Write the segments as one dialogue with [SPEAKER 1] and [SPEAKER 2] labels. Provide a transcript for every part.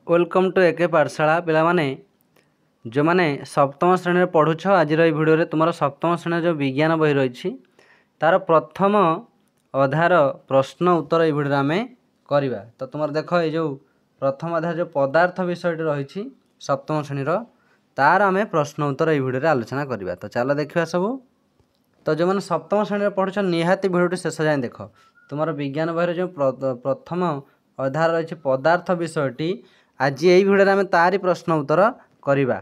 [SPEAKER 1] Welcome to एके पाठशाला पिला माने जो मैंने सप्तम श्रेणी पढ़ुछ आज भिडियो तुम सप्तम श्रेणी जो विज्ञान बही रही तार प्रथम अधार प्रश्न उत्तर ये भिडियो आम करवा। तो तुम देख ये जो प्रथम अधार जो पदार्थ विषय रही सप्तम श्रेणी तार आम प्रश्न उत्तर ये भिडियो आलोचना करवा। तो चलो देखा सब। तो जो मैंने सप्तम श्रेणी पढ़ुछ निहाती भिडियो शेष जाए देख तुम विज्ञान बही जो प्रथम अधार रही पदार्थ विषयटी आज यही भिडियो आम तारी प्रश्न उत्तर करवा।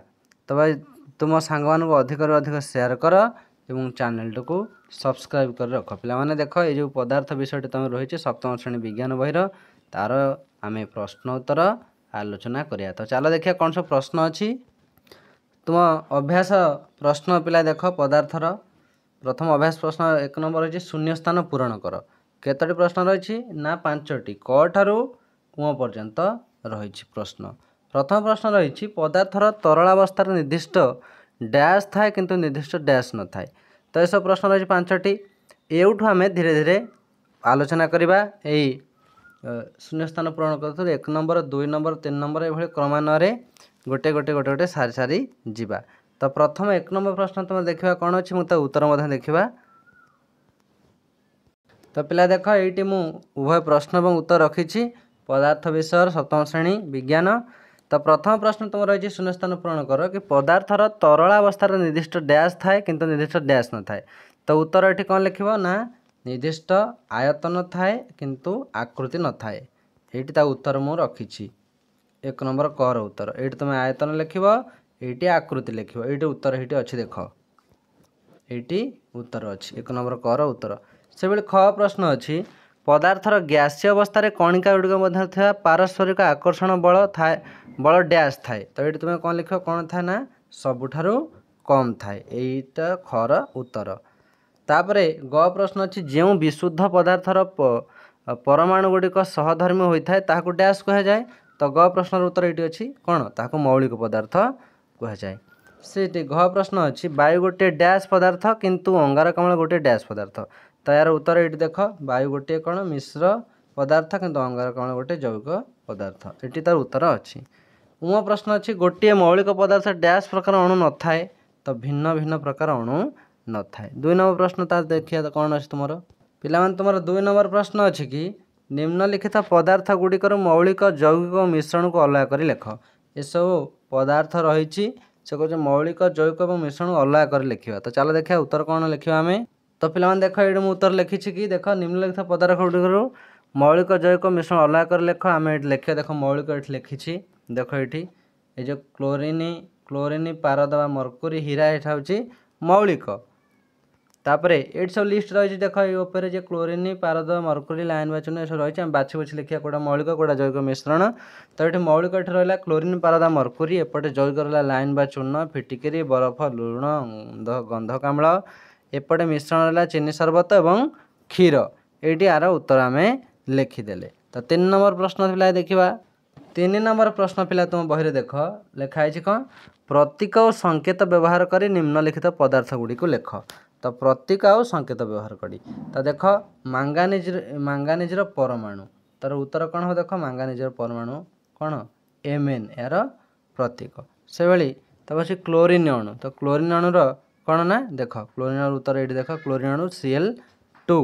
[SPEAKER 1] तो भाई तुम सांग मानू अधिक अधिक शेयर कर एवं चैनल को सब्सक्राइब कर रख। पे देख ये जो पदार्थ विषय तुम रही सप्तम श्रेणी विज्ञान बही तार आम प्रश्न उत्तर आलोचना करिया। तो चलो देखिए कौन सब प्रश्न अच्छी तुम अभ्यास प्रश्न पिला देख पदार्थर प्रथम अभ्यास प्रश्न 1 नंबर रही शून्य स्थान पूरण कर। केतोटी प्रश्न रही ना 5टी क ठारू उ पर्यंत रही प्रश्न। प्रथम प्रश्न रही पदार्थर तरलावस्थार निर्दिष्ट डैश थाए किंतु निर्दिष्ट डैश न थाए। तो यह प्रश्न रही 5टी एठू आम धीरे धीरे आलोचना करवा। यही शून्य स्थान पूरण कर 1 नंबर 2 नंबर 3 नंबर ये क्रमान्वये गोटे गोटे गोटे गोटे सारी सारी जीवा। तो प्रथम 1 नंबर प्रश्न तुम देखा कौन अच्छी मुझे उत्तर देखा। तो पिला देख ये उभय प्रश्न और उत्तर रखी पदार्थ विषय सप्तम श्रेणी विज्ञान। तो प्रथम प्रश्न तुम रही शून्य स्थान पूरण कर कि पदार्थर तरलावस्थार निर्दिष्ट डैश थाए किंतु निर्दिष्ट डैश न थाए। तो उत्तर ये कौन लिख ना निर्दिष्ट आयतन थाए किंतु आकृति न थाए। ये उत्तर मु रखी 1 नंबर कर उत्तर ये तुम आयतन लिख ये आकृति लिख ये उत्तर ये अच्छी देख ये उत्तर अच्छी 1 नंबर कर उत्तर। से भाई ख प्रश्न अच्छी पदार्थर गैसीय अवस्था कणिका गुड़िक पारस्परिक आकर्षण बल थाए बल डैश थाए। तो ये तुम कौन लिख कौन थाए ना सबुठारु कम थाए यहीटा खर उत्तर। तापरे ग प्रश्न अच्छी जो विशुद्ध पदार्थर परमाणु गुड़िक सहधर्मी होता है ताकू डैश कह जाए। तो ग प्रश्न उत्तर ये अच्छी कौन ताकू मौलिक पदार्थ कह जाए। से घ प्रश्न अच्छी वायु गोटे डैश पदार्थ किंतु अंगारकाम्ल गोटे डैश पदार्थ। तो यार उत्तर ये देख वायु गोटे कौन मिश्र पदार्थ किंतु अंगारकाम्ल गोटे जैविक पदार्थ ये तार उत्तर अच्छी। उम प्रश्न अच्छी गोटे मौलिक पदार्थ डैश प्रकार अणु न थाए। तो भिन्न भिन्न प्रकार अणु न थाए। 2 नंबर प्रश्न तार देखिए तो कौन अच्छी तुम पिला तुम 2 नंबर प्रश्न अच्छी कि निम्नलिखित पदार्थ गुड़िकर मौलिक जैविक मिश्रण को अलग कर लिख। ये सब पदार्थ रही से कह मौलिक जैविक और मिश्रण अलग कर लिखा। तो चलो देखा उत्तर कौन लिखा आम। तो पिला देख ये मुझे उत्तर लिखी कि देख निम्नलिखित पदार्थ गुड़िकर मौलिक जैविक मिश्रण अलग कर लिख। आम ये लिखा देख मौलिक ये लिखी देख ये जो क्लोरीन पारद मर्कुरी हीरा यहाँ हूँ मौलिक। तापर ये सब लिस्ट रही देख ये जो क्लोरीन पारद मर्कुरी लाइन बाचन ये सब रही बाछी बाछी लिखा कौटा मौलिक कौटा जैविक मिश्रण। तो ये मौलिक ये रहा क्लोरीन पारद मर्कुरी एपटे जैविक रहा लाइन बा चूर्ण फिटिकिरी बरफ लुण गंधक आम्ल एपटे मिश्रण रहा चीनी शरबत एवं क्षीर ये आर उत्तर आम लिखिदेले। तो 3 नंबर प्रश्न पिला देखा 3 नंबर प्रश्न पिला तुम बही देख लिखाई कौन प्रतीक और संकेत व्यवहार कर निम्नलिखित पदार्थ गुड़िक लिख। तो प्रतीक और संकेत व्यवहार करी तो देख मांगानिजर परमाणु तार उत्तर कौन हो देख मांगानिजर परमाणु कौन Mn यार प्रतीक। से भाई तब अच्छे क्लोरीन अणु। तो क्लोरीन अणुर कौन ना देख क्लोरीन अणु उत्तर ये देख क्लोरीन अणु Cl2।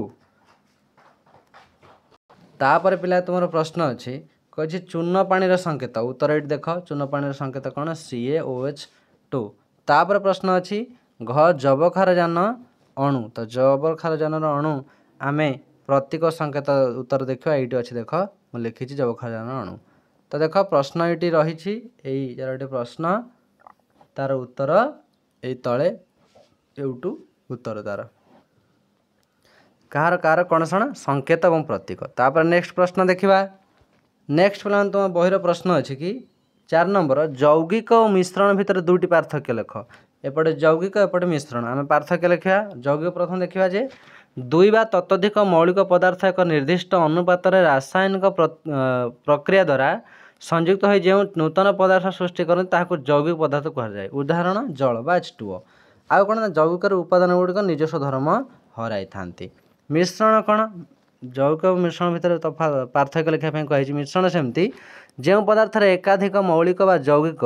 [SPEAKER 1] तापर पिला तुम प्रश्न अच्छी कही चूर्ण पानी संकेत उत्तर ये देख चूर्ण पानी संकेत कौन CaOH2। तापर प्रश्न अच्छी घ जबखारजान अणु। तो जबखारजान अणु आम प्रतीक संकेत उत्तर देखा ये अच्छी देख मुझे लिखी जबखारजान अणु। तो देख प्रश्न ये रही यही प्रश्न तार उत्तर ये तले यूटू उत्तर तार कहार कहार कौन सन संकेत और प्रतीक। तापर नेक्स्ट प्रश्न देखा नेक्स्ट पे तुम बहिर प्रश्न अच्छी कि 4 नंबर यौगिक और मिश्रण भितर 2टी पार्थक्य लिख। एपटे यौगिक एपटे मिश्रण आम पार्थक्य लिखा। यौगिक प्रथम देखा जे 2 वा ततोधिक मौलिक पदार्थ एक निर्दिष्ट अनुपात रासायनिक प्रक्रिया द्वारा संयुक्त हो जो नूतन पदार्थ सृष्टि करते यौगिक पदार्थ कह जाए। उदाहरण जल बा H2O। आउ कौन जौगिक उपादान गुड़िक निजस्व धर्म हराई था। मिश्रण कौन ଯୌଗିକ ଏବଂ ମିଶ୍ରଣ ଭିତରେ ପାର୍ଥକ୍ୟ ଲେଖିବା ପାଇଁ କୁହାଯାଇଛି। ମିଶ୍ରଣ ସେମିତି ଯେଉଁ ପଦାର୍ଥରେ ଏକାଧିକ ମୌଳିକ ବା ଯୌଗିକ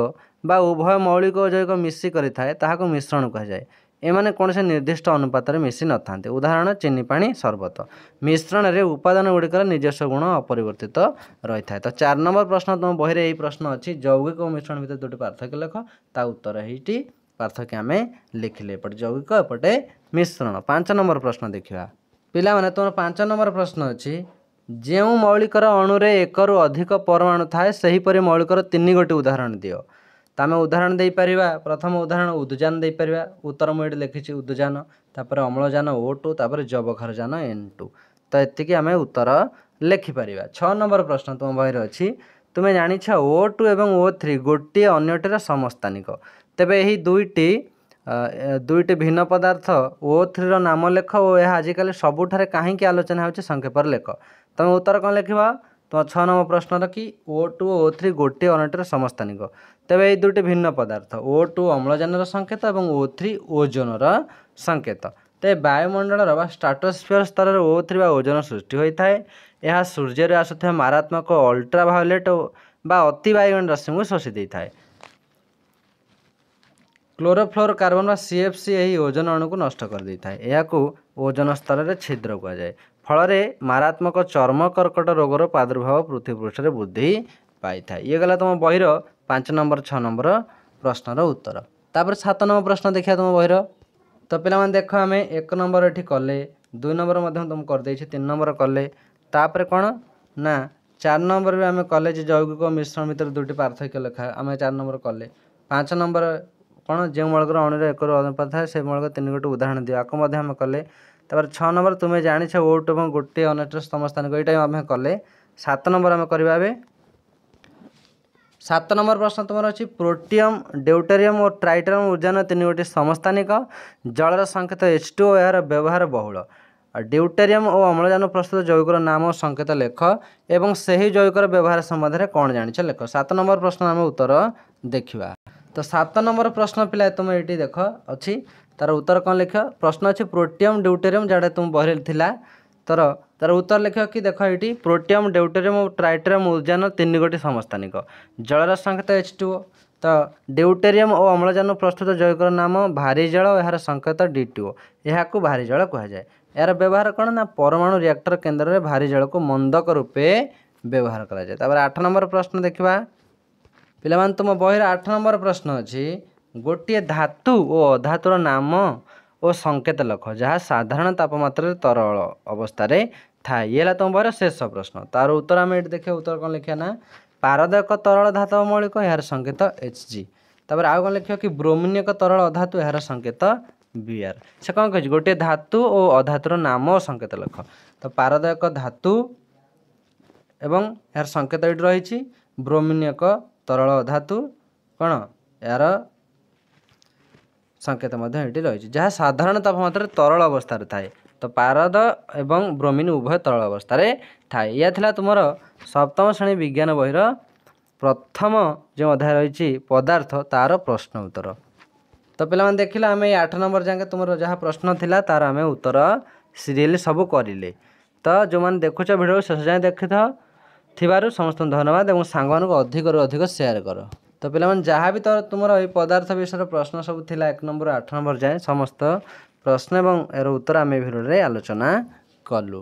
[SPEAKER 1] ବା ଉଭୟ ମୌଳିକ ଓ ଯୌଗିକ ମିଶି କରିଥାଏ ତାହାକୁ ମିଶ୍ରଣ କୁହାଯାଏ। ଏମାନେ କୌଣସି ନିର୍ଦ୍ଦିଷ୍ଟ ଅନୁପାତରେ ମିଶି ନଥାନ୍ତି। ଉଦାହରଣ ଚିନି ପାଣି ସରବତ। ମିଶ୍ରଣରେ ଉପାଦାନ ଗୁଡ଼ିକର ନିଜସ୍ୱ ଗୁଣ ଅପରିବର୍ତ୍ତିତ ରହିଥାଏ। ତ 4 ନମ୍ବର ପ୍ରଶ୍ନ ତୁମ ବହିରେ ଏହି ପ୍ରଶ୍ନ ଅଛି, ଯୌଗିକ ଓ ମିଶ୍ରଣ ଭିତରେ ଦୁଇଟି ପାର୍ଥକ୍ୟ ଲେଖ। ତା ଉତ୍ତର ଏଇଟି ପାର୍ଥକ୍ୟ ଆମେ ଲେଖିଲେ, ଏପଟେ ଯୌଗିକ ଏପଟେ ମିଶ୍ରଣ। 5 ନମ୍ବର ପ୍ରଶ୍ନ ଦେଖିବା। ପିଲାମାନେ ତୁମର 5 ନମ୍ବର ପ୍ରଶ୍ନ ଅଛି, ଯେଉଁ ମୌଳିକର ଅଣୁରେ ଏକରୁ ଅଧିକ ପରମାଣୁ ଥାଏ ସେହିପରି ମୌଳିକର 3 ଗୋଟି ଉଦାହରଣ ଦିଅ। ତ ଆମେ ଉଦାହରଣ ଦେଇପାରିବା। ପ୍ରଥମ ଉଦାହରଣ ଉଦ୍ଯାନ ଦେଇପାରିବା। ଉତ୍ତର ମୁଁ ଏଠି ଲେଖିଛି ଉଦ୍ଯାନ, ତାପରେ ଅମ୍ଳଜାନ O2, ତାପରେ ଯବକ୍ଷାରଜାନ N2। ତ ଏତିକି ଆମେ ଉତ୍ତର ଲେଖିପାରିବା। 6 ନମ୍ବର ପ୍ରଶ୍ନ ତୁମ ବହିରେ ଅଛି, ତୁମେ ଜାଣିଛ O2 ଏବଂ O3 ଗୋଟିଏ ଅନ୍ୟଟିର ସମସ୍ଥାନିକ। ତେବେ ଏହି ଦୁଇଟି ଭିନ୍ନ ପଦାର୍ଥ O3ର ନାମ ଲେଖ ଓ ଏହା ଆଜିକାଲି ସବୁଠାରେ କାହିଁକି ଆଲୋଚନା ହେଉଛି ସଂକ୍ଷେପରେ ଲେଖ। ତୁମେ ଉତ୍ତର କ'ଣ ଲେଖିବ? ତୁମ 6 ନମ୍ବର ପ୍ରଶ୍ନର କି O2 ଓ O3 ଗୋଟିଏ ଅନ୍ୟଟିର ସମସ୍ଥାନିକ। ତେବେ ଏହି ଦୁଇଟି ଭିନ୍ନ ପଦାର୍ଥ, O2 ଅମ୍ଳଜାନର ସଂକେତ ଏବଂ O3 ଓଜୋନର ସଂକେତ। ତେବେ ବାୟୁମଣ୍ଡଳର ବା ଷ୍ଟ୍ରାଟୋସ୍ଫିୟର ସ୍ତରରେ O3 ବା ଓଜୋନ ସୃଷ୍ଟି ହୋଇଥାଏ। ଏହା ସୂର୍ଯ୍ୟରୁ ଆସୁଥିବା ମାରାତ୍ମକ ଅଲ୍ଟ୍ରାଭାୟୋଲେଟ୍ ବା ଅତି ବାଇଗଣୀ ରଶ୍ମିକୁ ଶୋଷି ଦେଇଥାଏ। କ୍ଲୋରୋଫ୍ଲୋର କାର୍ବନ ବା CFC ଏହି ଓଜୋନ ଅଣୁକୁ ନଷ୍ଟ କରିଦେଇଥାଏ। ଏହାକୁ ଓଜୋନ ସ୍ତରରେ ଛିଦ୍ର କୁହାଯାଏ। ଫଳରେ ମାରାତ୍ମକ ଚର୍ମ କର୍କଟ ରୋଗର ପ୍ରାଦୁର୍ଭାବ ପୃଥିବୀ ପୃଷ୍ଠରେ ବୃଦ୍ଧି ପାଇଥାଏ। ଇଏ ଗଲା ତୁମ ବହିର 5 ନମ୍ବର 6 ନମ୍ବର ପ୍ରଶ୍ନର ଉତ୍ତର। ତାପରେ 7 ନମ୍ବର ପ୍ରଶ୍ନ ଦେଖିବା ତୁମ ବହିର। ତ ପିଲାମାନେ ଦେଖ, ଆମେ 1 ନମ୍ବର ଏଠି କଲେ, 2 ନମ୍ବର ମଧ୍ୟ ତୁମକୁ କରିଦେଇଛି, 3 ନମ୍ବର କଲେ, ତାପରେ କ'ଣ ନା 4 ନମ୍ବର ବି ଆମେ କଲେ ଯେ ଯୌଗିକ ମିଶ୍ରଣ ଭିତରେ ଦୁଇଟି ପାର୍ଥକ୍ୟ ଲେଖା, ଆମେ 4 ନମ୍ବର କଲେ। 5 ନମ୍ବର କ'ଣ, ଯେଉଁ ମୌଳିକର ଅଣୁରେ ଏକରୁ ଅନୁପାତ ଥାଏ ସେ ମୌଳିକ 3 ଗୋଟି ଉଦାହରଣ ଦିଅ, ଆକୁ ମଧ୍ୟ ଆମେ କଲେ। ତାପରେ 6 ନମ୍ବର ତୁମେ ଜାଣିଛ O2 ଏବଂ ଗୋଟିଏ ଅନ୍ୟଟିର ସମସ୍ଥାନିକ, ଏଇଟା ଆମେ କଲେ। 7 ନମ୍ବର ଆମେ କରିବା ଏବେ। 7 ନମ୍ବର ପ୍ରଶ୍ନ ତୁମର ଅଛି, ପ୍ରୋଟିୟମ୍, ଡ୍ୟୁଟେରିୟମ୍ ଓ ଟ୍ରାଇଟେରିୟମ୍ ଉଦ୍ଯାନ 3 ଗୋଟି ସମସ୍ଥାନିକ। ଜଳର ସଂକେତ H2 ଓ ଏହାର ବ୍ୟବହାର ବହୁଳ। ଡ୍ୟୁଟେରିୟମ୍ ଓ ଅମ୍ଳଜାନ ପ୍ରସ୍ତୁତ ଯୌଗିକର ନାମ ଓ ସଂକେତ ଲେଖ ଏବଂ ସେହି ଯୌଗିକର ବ୍ୟବହାର ସମ୍ବନ୍ଧରେ କ'ଣ ଜାଣିଛ ଲେଖ। 7 ନମ୍ବର ପ୍ରଶ୍ନ ଆମେ ଉତ୍ତର ଦେଖିବା। ତ 7 ନମ୍ବର ପ୍ରଶ୍ନ ପିଲା ତୁମେ ଏଇଠି ଦେଖ ଅଛି, ତାର ଉତ୍ତର କ'ଣ ଲେଖିବ। ପ୍ରଶ୍ନ ଅଛି ପ୍ରୋଟିୟମ୍, ଡ୍ୟୁଟେରିୟମ୍, ଯେଉଁଟା ତୁମ ବହିରେ ଥିଲା, ତାର ଉତ୍ତର ଲେଖିବ କି ଦେଖ ଏଇଠି, ପ୍ରୋଟିୟମ୍, ଡ୍ୟୁଟେରିୟମ୍ ଓ ଟ୍ରାଇଟେରିୟମ୍ ଉଦ୍ଯାନ 3 ଗୋଟି ସମସ୍ଥାନିକ। ଜଳର ସଂକେତ H2O। ତ ଡ୍ୟୁଟେରିୟମ୍ ଓ ଅମ୍ଳଜାନ ପ୍ରସ୍ତୁତ ଯୌଗିକର ନାମ ଭାରି ଜଳ ଓ ଏହାର ସଂକେତ D2O। ଏହାକୁ ଭାରି ଜଳ କୁହାଯାଏ। ଏହାର ବ୍ୟବହାର କ'ଣ ନା ପରମାଣୁ ରିଆକ୍ଟର କେନ୍ଦ୍ରରେ ଭାରି ଜଳକୁ ମନ୍ଦକ ରୂପେ ବ୍ୟବହାର କରାଯାଏ। ତାପରେ 8 ନମ୍ବର ପ୍ରଶ୍ନ ଦେଖିବା। ପିଲାମାନେ ତୁମ ବହିରେ 8 ନମ୍ବର ପ୍ରଶ୍ନ ଅଛି, ଗୋଟିଏ ଧାତୁ ଓ ଅଧାତୁର ନାମ ଓ ସଂକେତ ଲେଖ ଯାହା ସାଧାରଣ ତାପମାତ୍ରାରେ ତରଳ ଅବସ୍ଥାରେ ଥାଏ। ଇଏ ହେଲା ତୁମ ବହିର ଶେଷ ପ୍ରଶ୍ନ। ତାର ଉତ୍ତର ଆମେ ଏଠି ଦେଖିବା। ଉତ୍ତର କ'ଣ ଲେଖିବା ନା ପାରଦ ଏକ ତରଳ ଧାତବ ମୌଳିକ, ଏହାର ସଂକେତ Hg। ତାପରେ ଆଉ କ'ଣ ଲେଖିବ କି ବ୍ରୋମିନ୍ ଏକ ତରଳ ଅଧାତୁ, ଏହାର ସଂକେତ Br। ସେ କ'ଣ କହିଛି, ଗୋଟିଏ ଧାତୁ ଓ ଅଧାତୁର ନାମ ଓ ସଂକେତ ଲେଖ। ତ ପାରଦ ଏକ ଧାତୁ ଏବଂ ଏହାର ସଂକେତ ଏଇଠି ରହିଛି। ବ୍ରୋମିନ୍ ଏକ ତରଳ ଅଧାତୁ, କ'ଣ ଏହାର ସଂକେତ ମଧ୍ୟ ଏଇଠି ରହିଛି, ଯାହା ସାଧାରଣ ତାପମାତ୍ରାରେ ତରଳ ଅବସ୍ଥାରେ ଥାଏ। ତ ପାରଦ ଏବଂ ବ୍ରୋମିନ୍ ଉଭୟ ତରଳ ଅବସ୍ଥାରେ ଥାଏ। ଏହା ଥିଲା ତୁମର ସପ୍ତମ ଶ୍ରେଣୀ ବିଜ୍ଞାନ ବହିର ପ୍ରଥମ ଯେଉଁ ଅଧ୍ୟାୟ ରହିଛି ପଦାର୍ଥ, ତାର ପ୍ରଶ୍ନ ଉତ୍ତର। ତ ପିଲାମାନେ ଦେଖିଲେ ଆମେ ଏଇ 8 ନମ୍ବର ଯାକେ ତୁମର ଯାହା ପ୍ରଶ୍ନ ଥିଲା ତାର ଆମେ ଉତ୍ତର ସିରିଏଲି ସବୁ କରିଲେ। ତ ଯେଉଁମାନେ ଦେଖୁଛ ଭିଡ଼ିଓ ଶେଷ ଯାଏଁ ଦେଖିଥିବାରୁ ସମସ୍ତଙ୍କୁ ଧନ୍ୟବାଦ ଏବଂ ସାଙ୍ଗମାନଙ୍କୁ ଅଧିକରୁ ଅଧିକ ସେୟାର କର। ତ ପିଲାମାନେ ଯାହା ବି ତୁମର ଏଇ ପଦାର୍ଥ ବିଷୟରେ ପ୍ରଶ୍ନ ସବୁ ଥିଲା 1 ନମ୍ବର 8 ନମ୍ବର ଯାଏଁ ସମସ୍ତ ପ୍ରଶ୍ନ ଏବଂ ଏହାର ଉତ୍ତର ଆମେ ଏ ଭିଡ଼ିଓରେ ଆଲୋଚନା କଲୁ।